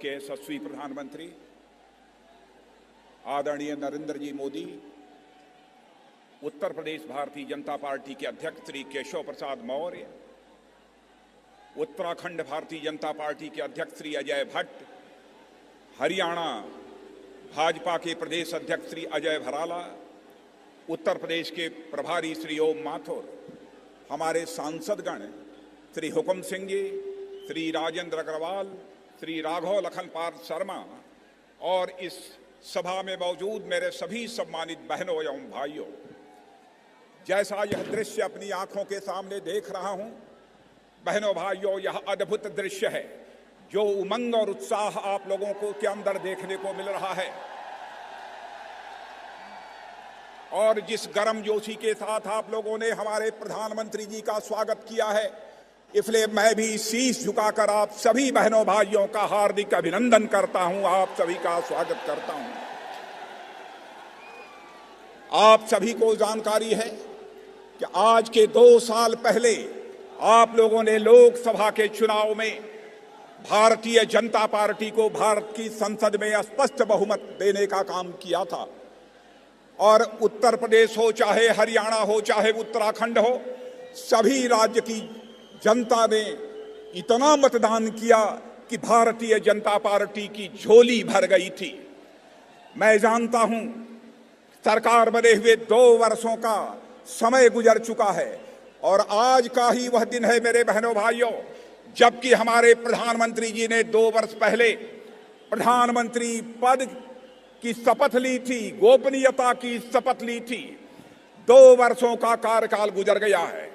के यशस्वी प्रधानमंत्री आदरणीय नरेंद्र जी मोदी, उत्तर प्रदेश भारतीय जनता पार्टी के अध्यक्ष श्री केशव प्रसाद मौर्य, उत्तराखंड भारतीय जनता पार्टी के अध्यक्ष श्री अजय भट्ट, हरियाणा भाजपा के प्रदेश अध्यक्ष श्री अजय भराला, उत्तर प्रदेश के प्रभारी श्री ओम माथुर, हमारे सांसदगण श्री हुकुम सिंह जी, श्री राजेंद्र अग्रवाल, श्री राघव लखनपाल शर्मा और इस सभा में मौजूद मेरे सभी सम्मानित बहनों एवं भाइयों, जैसा यह दृश्य अपनी आंखों के सामने देख रहा हूं, बहनों भाइयों, यह अद्भुत दृश्य है। जो उमंग और उत्साह आप लोगों को के अंदर देखने को मिल रहा है और जिस गर्मजोशी के साथ आप लोगों ने हमारे प्रधानमंत्री जी का स्वागत किया है, इसलिए मैं भी शीश झुकाकर आप सभी बहनों भाइयों का हार्दिक अभिनंदन करता हूं, आप सभी का स्वागत करता हूं। आप सभी को जानकारी है कि आज के 2 साल पहले आप लोगों ने लोकसभा के चुनाव में भारतीय जनता पार्टी को भारत की संसद में स्पष्ट बहुमत देने का काम किया था और उत्तर प्रदेश हो, चाहे हरियाणा हो, चाहे उत्तराखंड हो, सभी राज्य की जनता ने इतना मतदान किया कि भारतीय जनता पार्टी की झोली भर गई थी। मैं जानता हूं सरकार बने हुए 2 वर्षों का समय गुजर चुका है और आज का ही वह दिन है मेरे बहनों भाइयों, जबकि हमारे प्रधानमंत्री जी ने 2 वर्ष पहले प्रधानमंत्री पद की शपथ ली थी, गोपनीयता की शपथ ली थी। 2 वर्षों का कार्यकाल गुजर गया है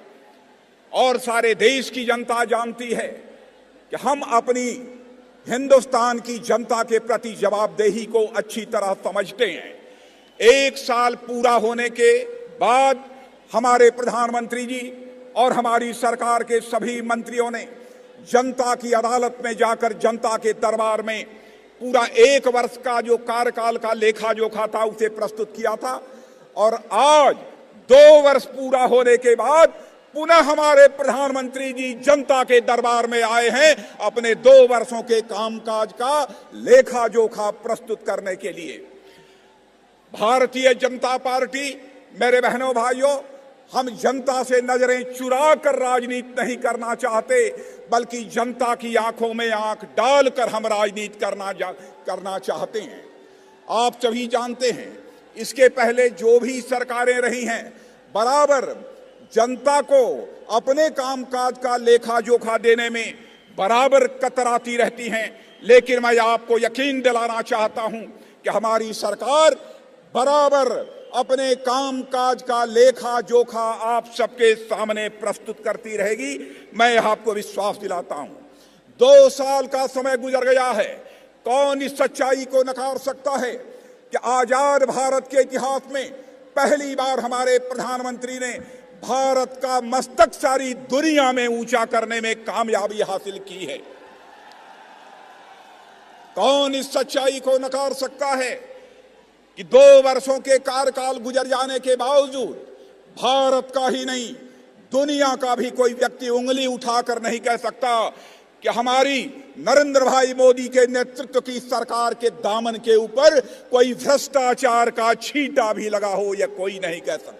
और सारे देश की जनता जानती है कि हम अपनी हिंदुस्तान की जनता के प्रति जवाबदेही को अच्छी तरह समझते हैं। 1 साल पूरा होने के बाद हमारे प्रधानमंत्री जी और हमारी सरकार के सभी मंत्रियों ने जनता की अदालत में जाकर जनता के दरबार में पूरा 1 वर्ष का जो कार्यकाल का लेखा जोखा था उसे प्रस्तुत किया था और आज 2 वर्ष पूरा होने के बाद पुनः हमारे प्रधानमंत्री जी जनता के दरबार में आए हैं अपने 2 वर्षों के कामकाज का लेखा जोखा प्रस्तुत करने के लिए। भारतीय जनता पार्टी, मेरे बहनों भाइयों, हम जनता से नजरें चुरा कर राजनीति नहीं करना चाहते, बल्कि जनता की आंखों में आंख डालकर हम राजनीति करना चाहते हैं। आप सभी जानते हैं, इसके पहले जो भी सरकारें रही हैं, बराबर जनता को अपने कामकाज का लेखा जोखा देने में बराबर कतराती रहती हैं, लेकिन मैं आपको यकीन दिलाना चाहता हूं कि हमारी सरकार बराबर अपने कामकाज का लेखा जोखा आप सबके सामने प्रस्तुत करती रहेगी, मैं आपको विश्वास दिलाता हूं। 2 साल का समय गुजर गया है, कौन इस सच्चाई को नकार सकता है कि आजाद भारत के इतिहास में पहली बार हमारे प्रधानमंत्री ने भारत का मस्तक सारी दुनिया में ऊंचा करने में कामयाबी हासिल की है। कौन इस सच्चाई को नकार सकता है कि 2 वर्षों के कार्यकाल गुजर जाने के बावजूद भारत का ही नहीं, दुनिया का भी कोई व्यक्ति उंगली उठाकर नहीं कह सकता कि हमारी नरेंद्र भाई मोदी के नेतृत्व की सरकार के दामन के ऊपर कोई भ्रष्टाचार का छींटा भी लगा हो, यह कोई नहीं कह सकता।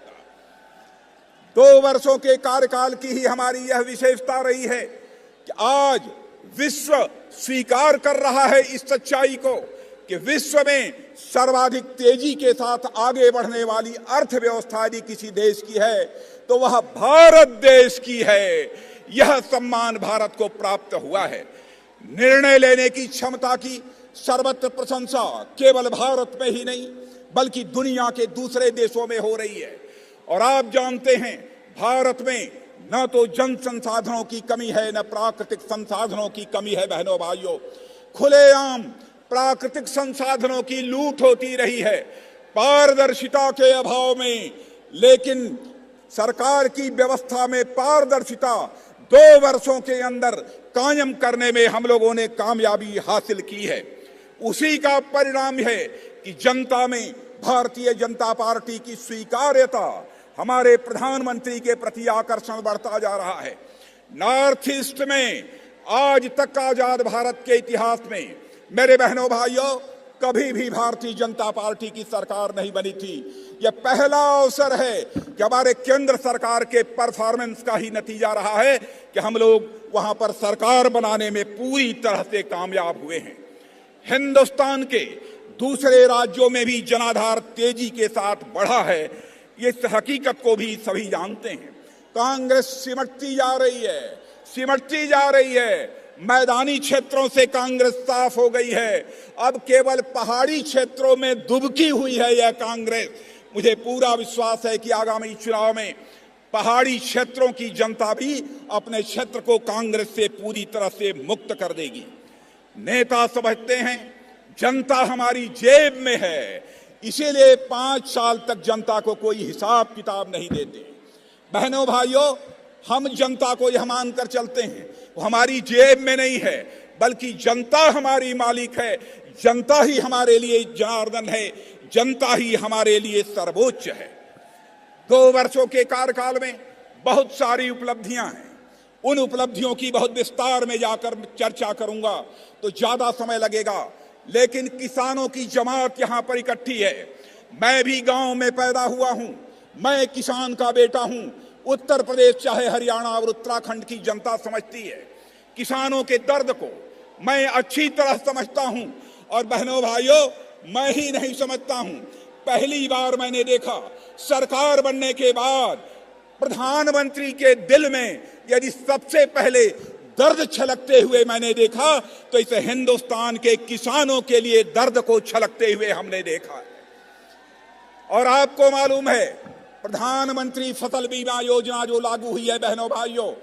2 वर्षों के कार्यकाल की ही हमारी यह विशेषता रही है कि आज विश्व स्वीकार कर रहा है इस सच्चाई को कि विश्व में सर्वाधिक तेजी के साथ आगे बढ़ने वाली अर्थव्यवस्था यदि किसी देश की है तो वह भारत देश की है। यह सम्मान भारत को प्राप्त हुआ है। निर्णय लेने की क्षमता की सर्वत्र प्रशंसा केवल भारत में ही नहीं बल्कि दुनिया के दूसरे देशों में हो रही है। और आप जानते हैं, भारत में न तो जन संसाधनों की कमी है, न प्राकृतिक संसाधनों की कमी है। बहनों भाइयों, खुलेआम प्राकृतिक संसाधनों की लूट होती रही है पारदर्शिता के अभाव में, लेकिन सरकार की व्यवस्था में पारदर्शिता 2 वर्षों के अंदर कायम करने में हम लोगों ने कामयाबी हासिल की है। उसी का परिणाम है कि जनता में भारतीय जनता पार्टी की स्वीकार्यता, हमारे प्रधानमंत्री के प्रति आकर्षण बढ़ता जा रहा है। नॉर्थ ईस्ट में आज तक आजाद भारत के इतिहास में मेरे बहनों भाइयों, कभी भी भारतीय जनता पार्टी की सरकार नहीं बनी थी। यह पहला अवसर है कि हमारे केंद्र सरकार के परफॉर्मेंस का ही नतीजा रहा है कि हम लोग वहां पर सरकार बनाने में पूरी तरह से कामयाब हुए हैं। हिंदुस्तान के दूसरे राज्यों में भी जनाधार तेजी के साथ बढ़ा है, इस हकीकत को भी सभी जानते हैं। कांग्रेस सिमटती जा रही है, सिमटती जा रही है। मैदानी क्षेत्रों से कांग्रेस साफ हो गई है, अब केवल पहाड़ी क्षेत्रों में दुबकी हुई है यह कांग्रेस। मुझे पूरा विश्वास है कि आगामी चुनाव में पहाड़ी क्षेत्रों की जनता भी अपने क्षेत्र को कांग्रेस से पूरी तरह से मुक्त कर देगी। नेता समझते हैं जनता हमारी जेब में है, इसीलिए 5 साल तक जनता को कोई हिसाब किताब नहीं देते। बहनों भाइयों, हम जनता को यह मानकर चलते हैं वो हमारी जेब में नहीं है, बल्कि जनता हमारी मालिक है। जनता ही हमारे लिए जनार्दन है, जनता ही हमारे लिए सर्वोच्च है। 2 वर्षों के कार्यकाल में बहुत सारी उपलब्धियां हैं। उन उपलब्धियों की बहुत विस्तार में जाकर चर्चा करूंगा तो ज्यादा समय लगेगा, लेकिन किसानों की जमात यहां पर इकट्ठी है। मैं भी गांव में पैदा हुआ हूं, मैं किसान का बेटा हूं। उत्तर प्रदेश चाहे हरियाणा और उत्तराखंड की जनता समझती है किसानों के दर्द को, मैं अच्छी तरह समझता हूं। और बहनों भाइयों, मैं ही नहीं समझता हूं, पहली बार मैंने देखा सरकार बनने के बाद प्रधानमंत्री के दिल में यदि सबसे पहले दर्द छलकते हुए मैंने देखा तो इसे हिंदुस्तान के किसानों के लिए दर्द को छलकते हुए हमने देखा। और आपको मालूम है प्रधानमंत्री फसल बीमा योजना जो लागू हुई है, बहनों भाइयों,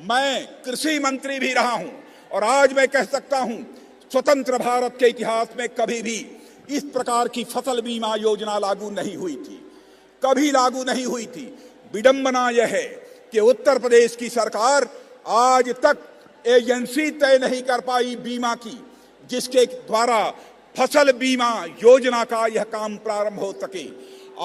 मैं कृषि मंत्री भी रहा हूं और आज मैं कह सकता हूं स्वतंत्र भारत के इतिहास में कभी भी इस प्रकार की फसल बीमा योजना लागू नहीं हुई थी, कभी लागू नहीं हुई थी। विडंबना यह है कि उत्तर प्रदेश की सरकार आज तक एजेंसी तय नहीं कर पाई बीमा की, जिसके द्वारा फसल बीमा योजना का यह काम प्रारंभ हो सके।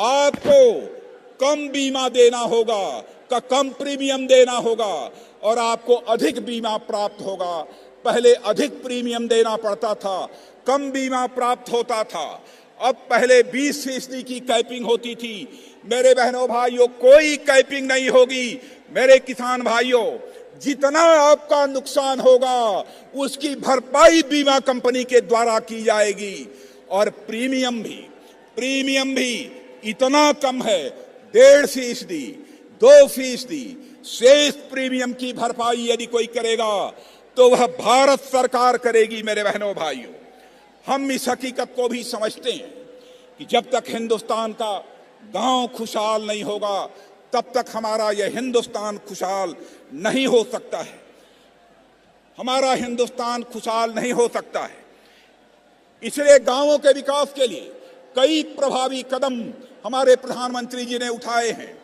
आपको कम बीमा देना होगा, का कम प्रीमियम देना होगा और आपको अधिक बीमा प्राप्त होगा। पहले अधिक प्रीमियम देना पड़ता था, कम बीमा प्राप्त होता था। अब पहले 20% की कैपिंग होती थी। मेरे बहनों भाइयों, कोई कैपिंग नहीं होगी। मेरे किसान भाइयों, जितना आपका नुकसान होगा उसकी भरपाई बीमा कंपनी के द्वारा की जाएगी। और प्रीमियम भी इतना कम है, 1.5%, 2%। शेष प्रीमियम की भरपाई यदि कोई करेगा तो वह भारत सरकार करेगी। मेरे बहनों भाइयों, हम इस हकीकत को भी समझते हैं कि जब तक हिंदुस्तान का गांव खुशहाल नहीं होगा तब तक हमारा यह हिंदुस्तान खुशहाल नहीं हो सकता है। हमारा हिंदुस्तान खुशहाल नहीं हो सकता है। इसलिए गांवों के विकास के लिए कई प्रभावी कदम हमारे प्रधानमंत्री जी ने उठाए हैं।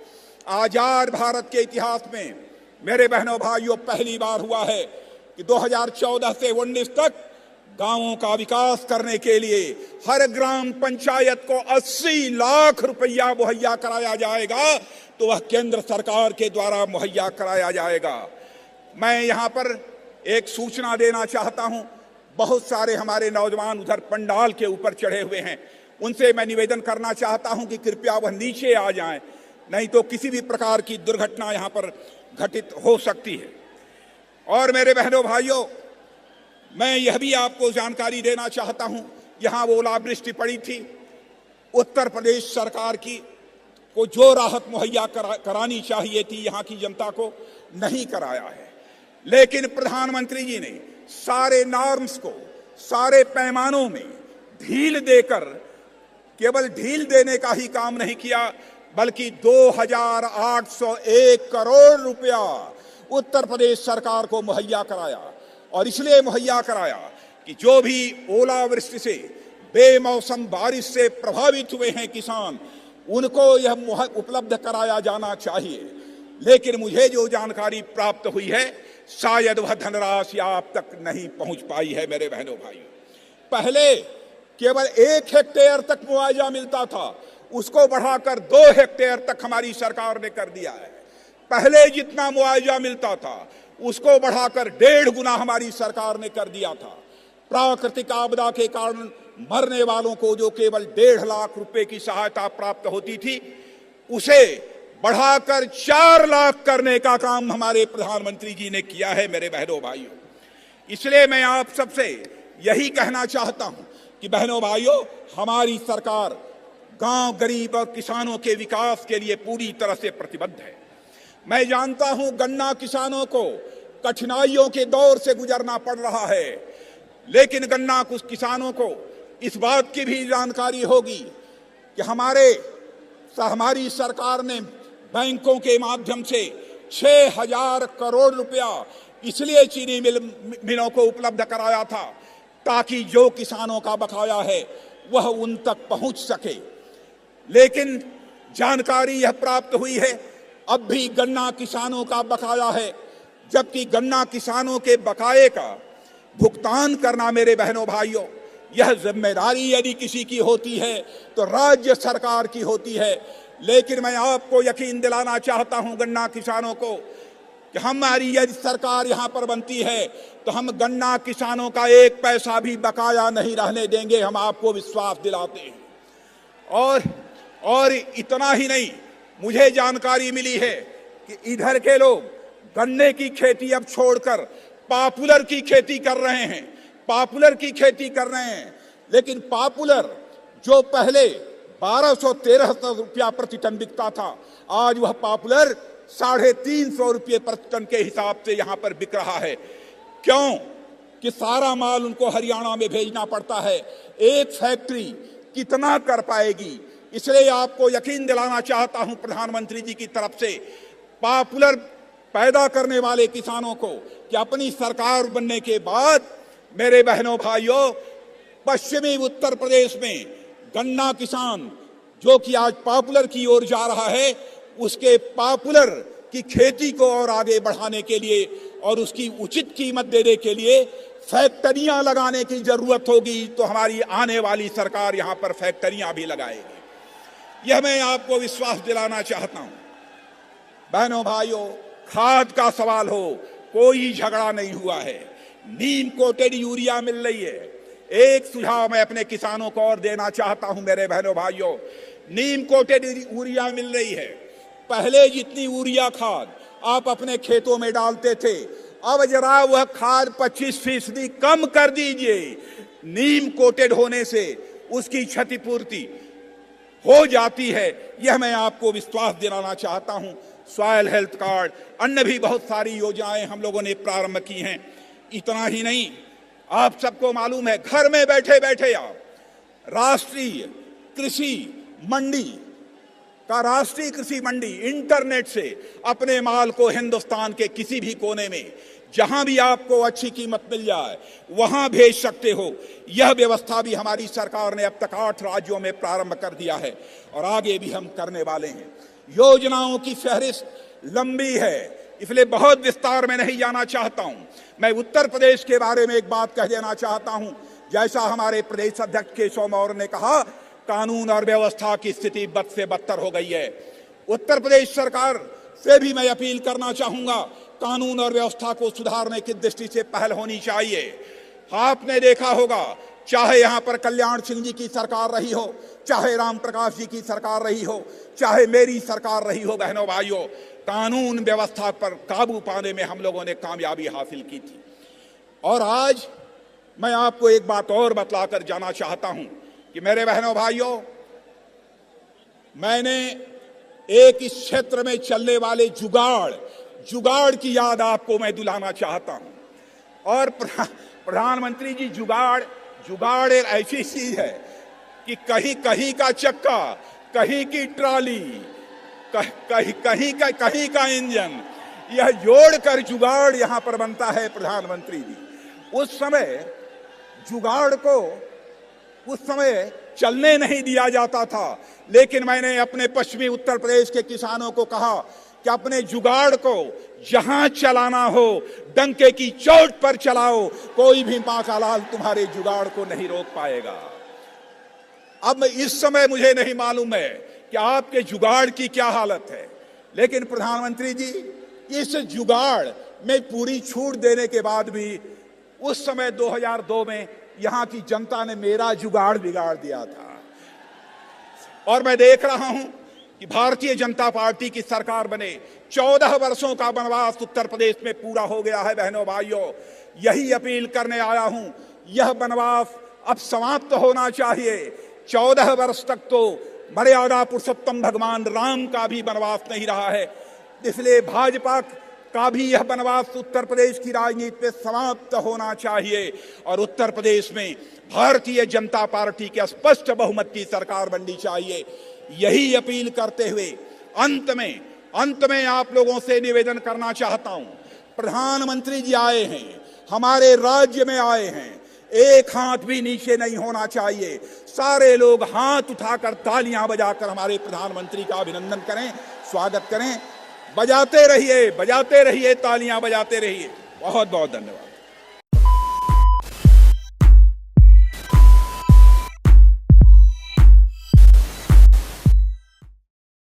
आजाद भारत के इतिहास में मेरे बहनों भाइयों पहली बार हुआ है कि 2014 से 19 तक गांवों का विकास करने के लिए हर ग्राम पंचायत को 80 लाख रुपया मुहैया कराया जाएगा, तो वह केंद्र सरकार के द्वारा मुहैया कराया जाएगा। मैं यहां पर एक सूचना देना चाहता हूं। बहुत सारे हमारे नौजवान उधर पंडाल के ऊपर चढ़े हुए हैं, उनसे मैं निवेदन करना चाहता हूं कि कृपया वह नीचे आ जाएं, नहीं तो किसी भी प्रकार की दुर्घटना यहां पर घटित हो सकती है। और मेरे बहनों भाइयों, मैं यह भी आपको जानकारी देना चाहता हूं, यहां वो ओलावृष्टि पड़ी थी, उत्तर प्रदेश सरकार को जो राहत मुहैया करानी चाहिए थी यहां की जनता को, नहीं कराया है। लेकिन प्रधानमंत्री जी ने सारे नॉर्म्स को, सारे पैमानों में ढील देकर, केवल ढील देने का ही काम नहीं किया, बल्कि 2801 करोड़ रुपया उत्तर प्रदेश सरकार को मुहैया कराया। और इसलिए मुहैया कराया कि जो भी ओलावृष्टि से, बेमौसम बारिश से प्रभावित हुए हैं किसान, उनको यह उपलब्ध कराया जाना चाहिए। लेकिन मुझे जो जानकारी प्राप्त हुई है, शायद वह धनराशि आप तक नहीं पहुंच पाई है। मेरे बहनों भाइयों, पहले केवल 1 हेक्टेयर तक मुआवजा मिलता था, उसको बढ़ाकर 2 हेक्टेयर तक हमारी सरकार ने कर दिया है। पहले जितना मुआवजा मिलता था उसको बढ़ाकर 1.5 गुना हमारी सरकार ने कर दिया था। प्राकृतिक आपदा के कारण मरने वालों को जो केवल 1.5 लाख रुपए की सहायता प्राप्त होती थी, उसे बढ़ाकर 4 लाख करने का काम हमारे प्रधानमंत्री जी ने किया है। मेरे बहनों भाइयों, इसलिए मैं आप सबसे यही कहना चाहता हूं कि बहनों भाइयों, हमारी सरकार गांव, गरीब और किसानों के विकास के लिए पूरी तरह से प्रतिबद्ध है। मैं जानता हूं गन्ना किसानों को कठिनाइयों के दौर से गुजरना पड़ रहा है, लेकिन गन्ना कुछ किसानों को इस बात की भी जानकारी होगी कि हमारी सरकार ने बैंकों के माध्यम से 6,000 करोड़ रुपया इसलिए चीनी मिलों को उपलब्ध कराया था ताकि जो किसानों का बकाया है वह उन तक पहुंच सके। लेकिन जानकारी यह प्राप्त हुई है अब भी गन्ना किसानों का बकाया है, जबकि गन्ना किसानों के बकाये का भुगतान करना मेरे बहनों भाइयों, यह जिम्मेदारी यदि किसी की होती है तो राज्य सरकार की होती है। लेकिन मैं आपको यकीन दिलाना चाहता हूं गन्ना किसानों को कि हमारी यदि सरकार यहां पर बनती है तो हम गन्ना किसानों का 1 पैसा भी बकाया नहीं रहने देंगे, हम आपको विश्वास दिलाते हैं। और इतना ही नहीं, मुझे जानकारी मिली है कि इधर के लोग गन्ने की खेती अब छोड़कर पॉपुलर की खेती कर रहे हैं, पॉपुलर की खेती कर रहे हैं। लेकिन पॉपुलर जो पहले 1200-1300 रुपया प्रति टन बिकता था, आज वह पॉपुलर 350 रुपये प्रति टन के हिसाब से यहां पर बिक रहा है। क्यों? कि सारा माल उनको हरियाणा में भेजना पड़ता है। एक फैक्ट्री कितना कर पाएगी? इसलिए आपको यकीन दिलाना चाहता हूं प्रधानमंत्री जी की तरफ से पॉपुलर पैदा करने वाले किसानों को कि अपनी सरकार बनने के बाद मेरे बहनों भाइयों, पश्चिमी उत्तर प्रदेश में गन्ना किसान जो कि आज पॉपुलर की ओर जा रहा है, उसके पॉपुलर की खेती को और आगे बढ़ाने के लिए और उसकी उचित कीमत देने के लिए फैक्ट्रियां लगाने की जरूरत होगी। तो हमारी आने वाली सरकार यहां पर फैक्ट्रियां भी लगाएगी, यह मैं आपको विश्वास दिलाना चाहता हूं। बहनों भाइयों, खाद का सवाल हो, कोई झगड़ा नहीं हुआ है। नीम कोटेड यूरिया मिल रही है। एक सुझाव मैं अपने किसानों को और देना चाहता हूं मेरे बहनों भाइयों, नीम कोटेड यूरिया मिल रही है। पहले जितनी यूरिया खाद आप अपने खेतों में डालते थे, अब जरा वह खाद 25% कम कर दीजिए। नीम कोटेड होने से उसकी क्षतिपूर्ति हो जाती है, यह मैं आपको विश्वास दिलाना चाहता हूं। सॉयल हेल्थ कार्ड, अन्य भी बहुत सारी योजनाएं हम लोगों ने प्रारंभ की हैं। इतना ही नहीं, आप सबको मालूम है घर में बैठे बैठे आप राष्ट्रीय कृषि मंडी इंटरनेट से अपने माल को हिंदुस्तान के किसी भी कोने में जहां भी आपको अच्छी कीमत मिल जाए वहां भेज सकते हो। यह व्यवस्था भी हमारी सरकार ने अब तक 8 राज्यों में प्रारंभ कर दिया है और आगे भी हम करने वाले हैं। योजनाओं की फहरिस्त लंबी है, इसलिए बहुत विस्तार में नहीं जाना चाहता हूं। मैं उत्तर प्रदेश के बारे में एक बात कह देना चाहता हूं। जैसा हमारे प्रदेश अध्यक्ष केशव मौर्य ने कहा, कानून और व्यवस्था की स्थिति बद से बदतर हो गई है। उत्तर प्रदेश सरकार से भी मैं अपील करना चाहूंगा, कानून और व्यवस्था को सुधारने की दृष्टि से पहल होनी चाहिए। आपने देखा होगा, चाहे यहां पर कल्याण सिंह जी की सरकार रही हो, चाहे राम प्रकाश जी की सरकार रही हो, चाहे मेरी सरकार रही हो, बहनों भाइयों, कानून व्यवस्था पर काबू पाने में हम लोगों ने कामयाबी हासिल की थी। और आज मैं आपको एक बात और बतलाकर जाना चाहता हूं कि मेरे बहनों भाइयों, मैंने एक इस क्षेत्र में चलने वाले जुगाड़ की याद आपको मैं दिलाना चाहता हूं। और प्रधानमंत्री जी, जुगाड़ एक ऐसी चीज है कि कहीं का चक्का, कहीं की ट्राली, कहीं का इंजन, यह जोड़कर जुगाड़ यहां पर बनता है। प्रधानमंत्री जी, उस समय चलने नहीं दिया जाता था, लेकिन मैंने अपने पश्चिमी उत्तर प्रदेश के किसानों को कहा कि अपने जुगाड़ को जहां चलाना हो डंके की चोट पर चलाओ, कोई भी मां का लाल तुम्हारे जुगाड़ को नहीं रोक पाएगा। अब इस समय मुझे नहीं मालूम है कि आपके जुगाड़ की क्या हालत है, लेकिन प्रधानमंत्री जी, इस जुगाड़ में पूरी छूट देने के बाद भी उस समय 2002 में यहां की जनता ने मेरा जुगाड़ बिगाड़ दिया था। और मैं देख रहा हूं कि भारतीय जनता पार्टी की सरकार बने 14 वर्षों का वनवास उत्तर प्रदेश में पूरा हो गया है। बहनों भाइयों, यही अपील करने आया हूं, यह वनवास अब समाप्त होना चाहिए। 14 वर्ष तक तो मर्यादा पुरुषोत्तम भगवान राम का भी वनवास नहीं रहा है, इसलिए भाजपा का भी यह वनवास उत्तर प्रदेश की राजनीति में समाप्त होना चाहिए और उत्तर प्रदेश में भारतीय जनता पार्टी के स्पष्ट बहुमत की सरकार बननी चाहिए। यही अपील करते हुए अंत में आप लोगों से निवेदन करना चाहता हूं, प्रधानमंत्री जी आए हैं, हमारे राज्य में आए हैं, एक हाथ भी नीचे नहीं होना चाहिए। सारे लोग हाथ उठाकर तालियां बजाकर हमारे प्रधानमंत्री का अभिनंदन करें, स्वागत करें। बजाते रहिए, तालियां बजाते रहिए। बहुत बहुत धन्यवाद।